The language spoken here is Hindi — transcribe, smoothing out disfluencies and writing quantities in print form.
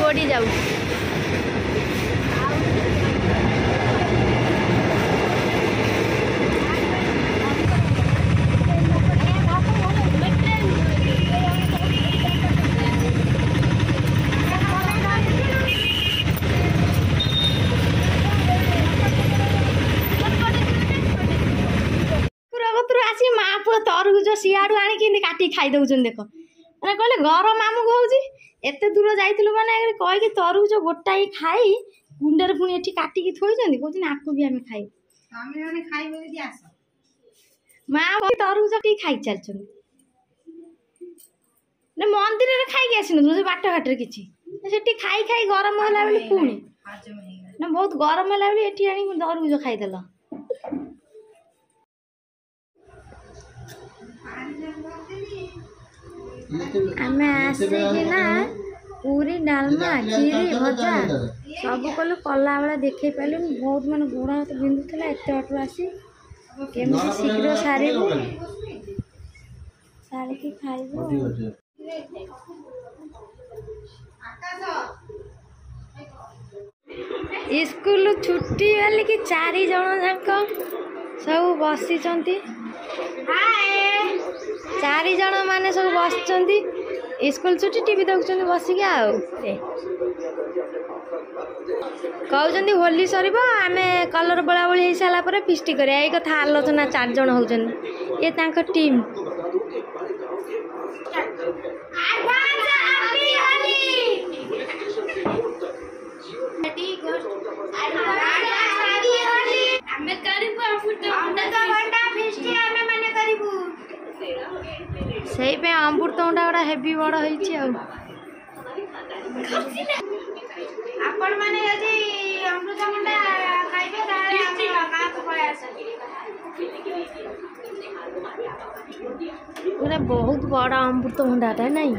गोड़ी जाऊ तरबुज सियाड़ू आनी काटी खाई दौन देख मैंने कहले गरम आमक हूँ एत दूर जाइलु माने कहीकि तरबुज गोटाई खाई गुंडे पुणी एठी काटिकी थोइछन्ती कहउछन आकु भी हमें खाई हमें माने खाइबो जदि आस माँ तरबुज टी खाई चलछन ने मंदिर रे खाई आसिन जो बाट घाटर किछि सेठी खाई खाई गरम होला बेले पुणी ना बहुत गरम होला बेले एठी आनी तरबुज खाई देला आमे आसिकिना पूरी डालमा खीरी भजा सब कलु कला बेला देखे पालु बहुत मन गोड़ हाथ बिंदुला एत बाटू आसी केମିତି शीघ्र सारिबु सारिकी खाइबु स्कूल छुट्टी वाली कि 4 जन जाक सब बसी 4 जन माने सब बस स्कूल छुट्टी टीवी देखुं बसिक कहते होली सर आम कलर बोला बोली हो सारापर फिस्ट कर कथा आलोचना 4 जन होती ये टीम से अमृतभंडा गुड़ा हेवी बड़ आपण माने यदि अमृतभंडा खाइबे ताले गाँ को पळे आसे पूरा बहुत बड़ा अमृतभंडाटा नहीं।